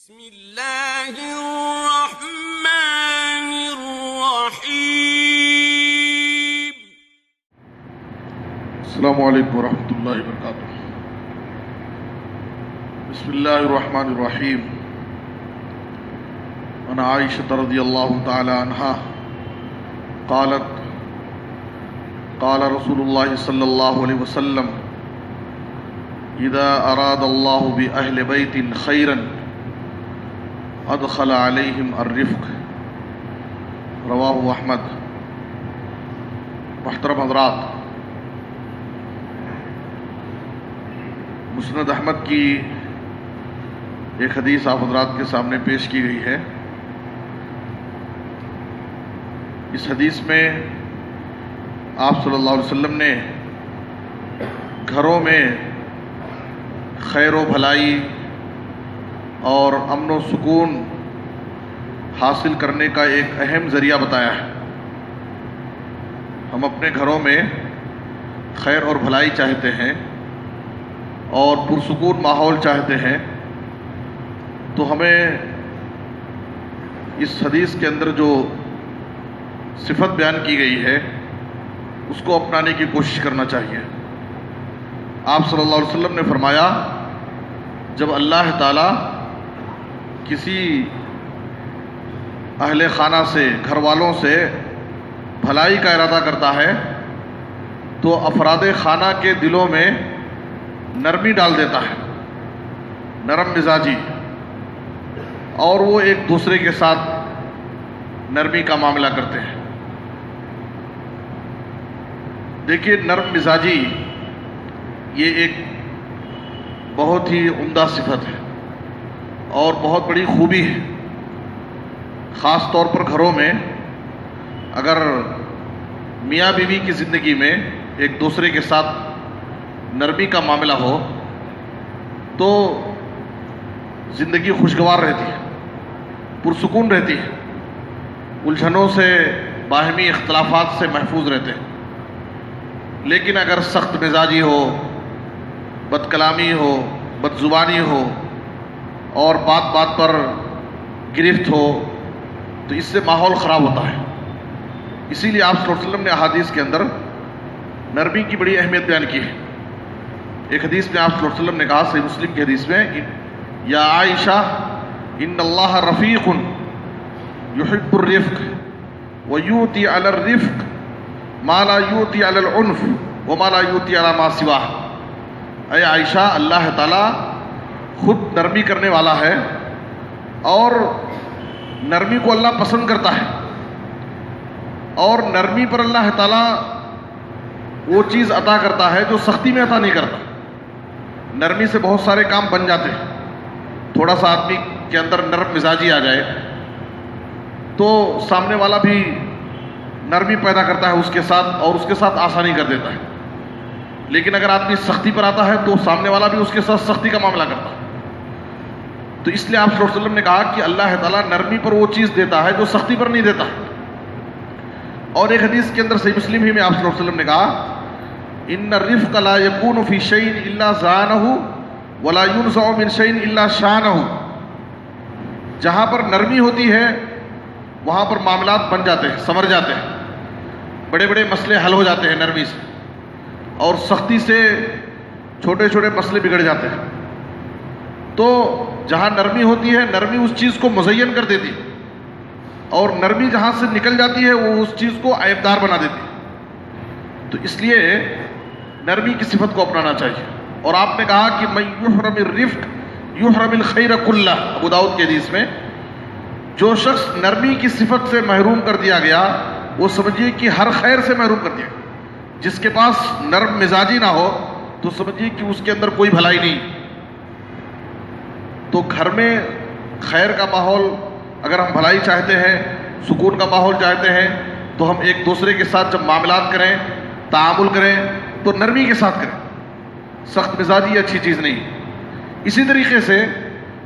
بسم اللہ الرحمن الرحیم۔ السلام علیکم ورحمۃ اللہ وبرکاتہ۔ بسم اللہ الرحمن الرحیم۔ عن عائشہ رضی اللہ تعالی عنہا قالت قال رسول اللہ صلی اللہ علیہ وسلم اذا اراد اللہ بأہل بیت خیرا ادخل علیہم الرفق، رواہ احمد۔ محترم حضرات، مسند احمد کی ایک حدیث آپ حضرات کے سامنے پیش کی گئی ہے۔ اس حدیث میں آپ صلی اللہ علیہ وسلم نے گھروں میں خیر و بھلائی اور امن و سکون حاصل کرنے کا ایک اہم ذریعہ بتایا ہے۔ ہم اپنے گھروں میں خیر اور بھلائی چاہتے ہیں اور پرسکون ماحول چاہتے ہیں، تو ہمیں اس حدیث کے اندر جو صفت بیان کی گئی ہے اس کو اپنانے کی کوشش کرنا چاہیے۔ آپ صلی اللہ علیہ وسلم نے فرمایا، جب اللہ تعالی کسی اہل خانہ سے، گھر والوں سے بھلائی کا ارادہ کرتا ہے تو افراد خانہ کے دلوں میں نرمی ڈال دیتا ہے، نرم مزاجی، اور وہ ایک دوسرے کے ساتھ نرمی کا معاملہ کرتے ہیں۔ دیکھیے، نرم مزاجی یہ ایک بہت ہی عمدہ صفت ہے اور بہت بڑی خوبی ہے۔ خاص طور پر گھروں میں اگر میاں بیوی کی زندگی میں ایک دوسرے کے ساتھ نرمی کا معاملہ ہو تو زندگی خوشگوار رہتی ہے، پرسکون رہتی ہے، الجھنوں سے، باہمی اختلافات سے محفوظ رہتے ہیں۔ لیکن اگر سخت مزاجی ہو، بد کلامی ہو، بد زبانی ہو اور بات بات پر گرفت ہو تو اس سے ماحول خراب ہوتا ہے۔ اسی لیے آپ صلی اللہ علیہ وسلم نے احادیث کے اندر نرمی کی بڑی اہمیت بیان کی ہے۔ ایک حدیث میں آپ صلی اللہ علیہ وسلم نے کہا، صحیح مسلم کی حدیث میں، یا عائشہ ان اللہ رفیق یحب الرفق ویؤتی علی الرفق ما لا یؤتی علی العنف وما لا یؤتی علی ما سواہ۔ اے عائشہ، اللہ تعالیٰ خود نرمی کرنے والا ہے اور نرمی کو اللہ پسند کرتا ہے، اور نرمی پر اللہ تعالیٰ وہ چیز عطا کرتا ہے جو سختی میں عطا نہیں کرتا۔ نرمی سے بہت سارے کام بن جاتے ہیں۔ تھوڑا سا آدمی کے اندر نرم مزاجی آ جائے تو سامنے والا بھی نرمی پیدا کرتا ہے اس کے ساتھ اور اس کے ساتھ آسانی کر دیتا ہے۔ لیکن اگر آدمی سختی پر آتا ہے تو سامنے والا بھی اس کے ساتھ سختی کا معاملہ کرتا ہے۔ تو اس لیے آپ صلی اللہ علیہ وسلم نے کہا کہ اللہ تعالیٰ نرمی پر وہ چیز دیتا ہے جو سختی پر نہیں دیتا۔ اور ایک حدیث کے اندر صحیح مسلم ہی میں آپ صلی اللہ علیہ وسلم نے کہا، ان الرفق لا يكون في شيء الا زانه ولا ينزع من شيء الا شانه۔ جہاں پر نرمی ہوتی ہے وہاں پر معاملات بن جاتے ہیں، سنور جاتے ہیں، بڑے بڑے مسئلے حل ہو جاتے ہیں نرمی سے، اور سختی سے چھوٹے چھوٹے مسئلے بگڑ جاتے ہیں۔ تو جہاں نرمی ہوتی ہے، نرمی اس چیز کو مزین کر دیتی ہے، اور نرمی جہاں سے نکل جاتی ہے وہ اس چیز کو عیبدار بنا دیتی ہے۔ تو اس لیے نرمی کی صفت کو اپنانا چاہیے۔ اور آپ نے کہا کہ من یحرم الرفق یحرم الخیر کلہ، ابو داؤد کے حدیث میں، جو شخص نرمی کی صفت سے محروم کر دیا گیا وہ سمجھیے کہ ہر خیر سے محروم کر دیا۔ جس کے پاس نرم مزاجی نہ ہو تو سمجھیے کہ اس کے اندر کوئی بھلائی نہیں۔ تو گھر میں خیر کا ماحول، اگر ہم بھلائی چاہتے ہیں، سکون کا ماحول چاہتے ہیں، تو ہم ایک دوسرے کے ساتھ جب معاملات کریں، تعامل کریں تو نرمی کے ساتھ کریں۔ سخت مزاجی اچھی چیز نہیں۔ اسی طریقے سے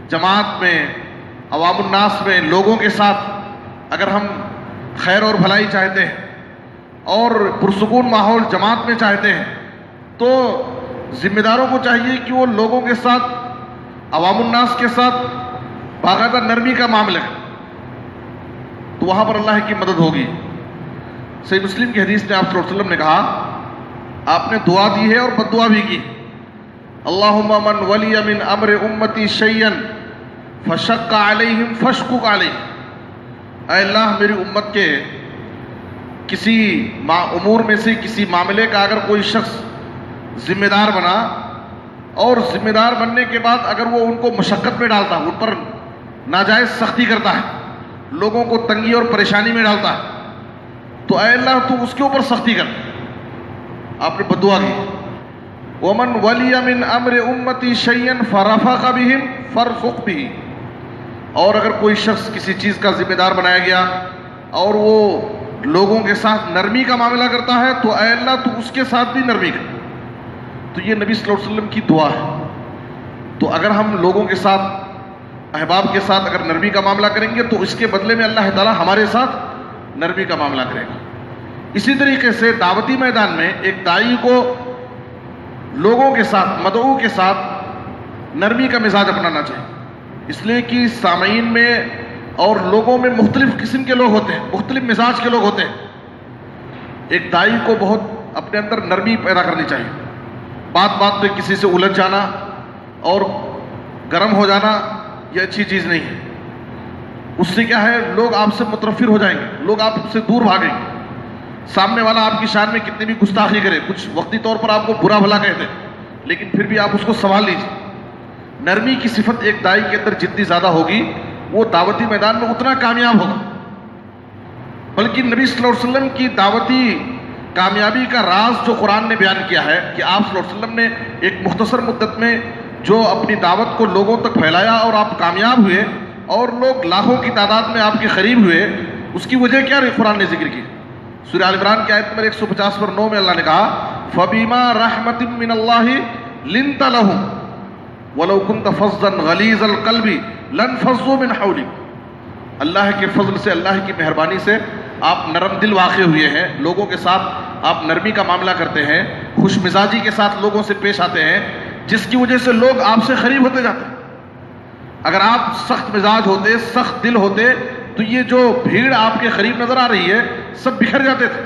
جماعت میں، عوام الناس میں، لوگوں کے ساتھ اگر ہم خیر اور بھلائی چاہتے ہیں اور پرسکون ماحول جماعت میں چاہتے ہیں تو ذمہ داروں کو چاہیے کہ وہ لوگوں کے ساتھ، عوام الناس کے ساتھ باقاعدہ نرمی کا معاملہ ہے تو وہاں پر اللہ کی مدد ہوگی۔ صحیح مسلم کی حدیث میں آپ صلی اللہ علیہ وسلم نے کہا، آپ نے دعا دی ہے اور بد دعا بھی کی، اللہم من ولی من امر امتی شیئا فشق علیہم فشقق علیہ، اے اللہ میری امت کے کسی امور میں سے کسی معاملے کا اگر کوئی شخص ذمہ دار بنا اور ذمہ دار بننے کے بعد اگر وہ ان کو مشقت میں ڈالتا ہے، ان پر ناجائز سختی کرتا ہے، لوگوں کو تنگی اور پریشانی میں ڈالتا ہے، تو اے اللہ تو اس کے اوپر سختی کر۔ آپ نے بدعا کی، ومن ولی من امر امتی شیئا فرفق بہم فرفق بہ، اور اگر کوئی شخص کسی چیز کا ذمہ دار بنایا گیا اور وہ لوگوں کے ساتھ نرمی کا معاملہ کرتا ہے تو اے اللہ تو اس کے ساتھ بھی نرمی کر۔ تو یہ نبی صلی اللہ علیہ وسلم کی دعا ہے۔ تو اگر ہم لوگوں کے ساتھ، احباب کے ساتھ اگر نرمی کا معاملہ کریں گے تو اس کے بدلے میں اللہ تعالیٰ ہمارے ساتھ نرمی کا معاملہ کرے گا۔ اسی طریقے سے دعوتی میدان میں ایک داعی کو لوگوں کے ساتھ، مدعو کے ساتھ نرمی کا مزاج اپنانا چاہیے، اس لیے کہ سامعین میں اور لوگوں میں مختلف قسم کے لوگ ہوتے ہیں، مختلف مزاج کے لوگ ہوتے ہیں۔ ایک داعی کو بہت اپنے اندر نرمی پیدا کرنی چاہیے، بات بات پہ کسی سے الجھ جانا اور گرم ہو جانا یہ اچھی چیز نہیں ہے۔ اس سے کیا ہے، لوگ آپ سے متنفر ہو جائیں گے، لوگ آپ سے دور بھاگیں گے۔ سامنے والا آپ کی شان میں کتنی بھی گستاخی کرے، کچھ وقتی طور پر آپ کو برا بھلا کہہ دے، لیکن پھر بھی آپ اس کو سنبھال لیجیے۔ نرمی کی صفت ایک داعی کے اندر جتنی زیادہ ہوگی وہ دعوتی میدان میں اتنا کامیاب ہوگا۔ بلکہ نبی صلی اللہ علیہ وسلم کی دعوتی کامیابی کا راز جو قرآن نے بیان کیا ہے کہ آپ صلی اللہ علیہ وسلم نے ایک مختصر مدت میں جو اپنی دعوت کو لوگوں تک پھیلایا اور آپ کامیاب ہوئے اور لوگ لاکھوں کی تعداد میں آپ کے قریب ہوئے، اس کی وجہ کیا قرآن نے ذکر کی؟ سورہ آل عمران کی آیت نمبر 150 پر 9 میں اللہ نے کہا، فَبِمَا رَحْمَةٍ مِّنَ اللَّهِ لِنْتَ لَهُمْ وَلَوْ كُنْتَ فَظًّا غَلِيظَ الْقَلْبِ لَانفَضُّوا مِنْ حَوْلِكَ۔ اللہ کے فضل سے، اللہ کی مہربانی سے آپ نرم دل واقع ہوئے ہیں، لوگوں کے ساتھ آپ نرمی کا معاملہ کرتے ہیں، خوش مزاجی کے ساتھ لوگوں سے پیش آتے ہیں، جس کی وجہ سے لوگ آپ سے قریب ہوتے جاتے ہیں۔ اگر آپ سخت مزاج ہوتے، سخت دل ہوتے تو یہ جو بھیڑ آپ کے قریب نظر آ رہی ہے سب بکھر جاتے تھے،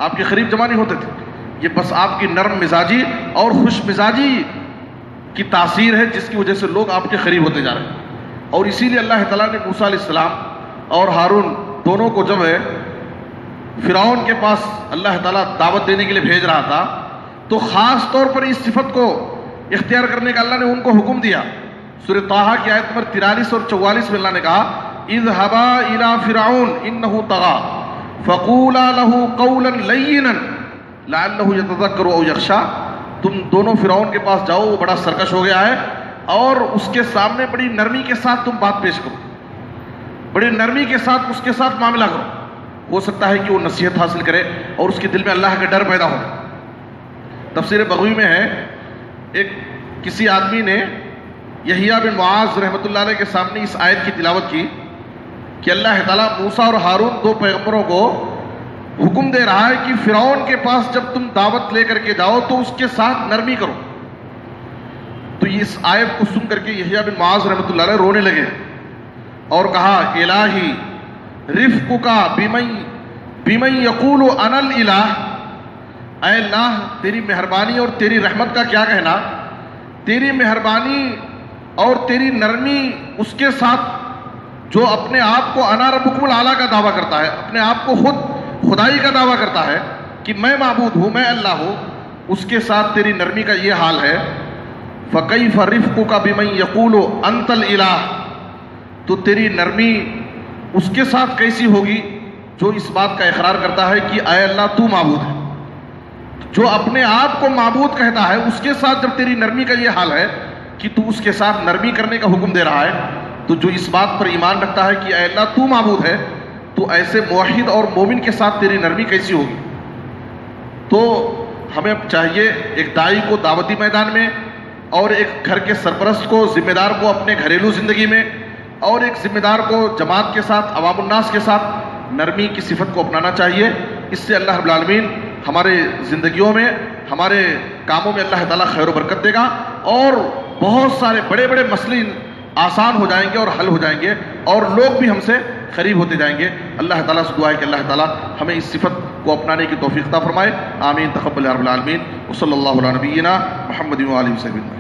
آپ کے قریب جمع نہیں ہوتے تھے۔ یہ بس آپ کی نرم مزاجی اور خوش مزاجی کی تاثیر ہے جس کی وجہ سے لوگ آپ کے قریب ہوتے جا رہے ہیں۔ اور اسی لیے اللہ تعالیٰ نے موسیٰ علیہ السلام اور ہارون دونوں کو جب ہے فرعون کے پاس اللہ تعالیٰ دعوت دینے کے لیے بھیج رہا تھا تو خاص طور پر اس صفت کو اختیار کرنے کا اللہ نے ان کو حکم دیا۔ سورہ طٰہٰ کی آیت نمبر 43 اور 44 میں اللہ نے کہا، اذهبا الى فرعون انه طغى فقولا له قولا لينا لعله يتذكر او يخشى۔ تم دونوں فرعون کے پاس جاؤ، وہ بڑا سرکش ہو گیا ہے، اور اس کے سامنے بڑی نرمی کے ساتھ تم بات پیش کرو، بڑی نرمی کے ساتھ اس کے ساتھ معاملہ کرو، ہو سکتا ہے کہ وہ نصیحت حاصل کرے اور اس کے دل میں اللہ کا ڈر پیدا ہو۔ تفسیر بغوی میں ہے، ایک کسی آدمی نے یحییٰ بن معاذ رحمۃ اللہ علیہ کے سامنے اس آیت کی تلاوت کی کہ اللہ تعالیٰ موسیٰ اور ہارون دو پیغمبروں کو حکم دے رہا ہے کہ فرعون کے پاس جب تم دعوت لے کر کے جاؤ تو اس کے ساتھ نرمی کرو۔ تو اس آیت کو سن کر کے یحییٰ بن معاذ رحمۃ اللہ علیہ رونے لگے اور کہا، الہی رفقک بمن یقول انا الہ، اے اللہ تیری مہربانی اور تیری رحمت کا کیا کہنا، تیری مہربانی اور تیری نرمی اس کے ساتھ جو اپنے آپ کو انا ربکم الاعلیٰ کا دعویٰ کرتا ہے، اپنے آپ کو خود خدائی کا دعویٰ کرتا ہے کہ میں معبود ہوں، میں اللہ ہوں، اس کے ساتھ تیری نرمی کا یہ حال ہے۔ فَكَيْفَ رِفْقُكَ بِمَن يَقُولُ أَنْتَ الْإِلَٰهُ، تو تیری نرمی اس کے ساتھ کیسی ہوگی جو اس بات کا اقرار کرتا ہے کہ اے اللہ تو معبود ہے۔ جو اپنے آپ کو معبود کہتا ہے اس کے ساتھ جب تیری نرمی کا یہ حال ہے کہ تو اس کے ساتھ نرمی کرنے کا حکم دے رہا ہے، تو جو اس بات پر ایمان رکھتا ہے کہ اے اللہ تو معبود ہے، تو ایسے موحد اور مومن کے ساتھ تیری نرمی کیسی ہوگی۔ تو ہمیں چاہیے ایک داعی کو دعوتی میدان میں، اور ایک گھر کے سرپرست کو، ذمہ دار کو اپنے گھریلو زندگی میں، اور ایک ذمہ دار کو جماعت کے ساتھ، عوام الناس کے ساتھ نرمی کی صفت کو اپنانا چاہیے۔ اس سے اللہ رب العالمین ہمارے زندگیوں میں، ہمارے کاموں میں اللہ تعالیٰ خیر و برکت دے گا، اور بہت سارے بڑے بڑے مسئلے آسان ہو جائیں گے اور حل ہو جائیں گے، اور لوگ بھی ہم سے قریب ہوتے جائیں گے۔ اللہ تعالیٰ سے دعا ہے کہ اللہ تعالیٰ ہمیں اس صفت کو اپنانے کی توفیق عطا فرمائے۔ آمین، تقبل یا رب العالمین۔ وصلی اللہ علی نبینا محمد و آلہ وصحبہ۔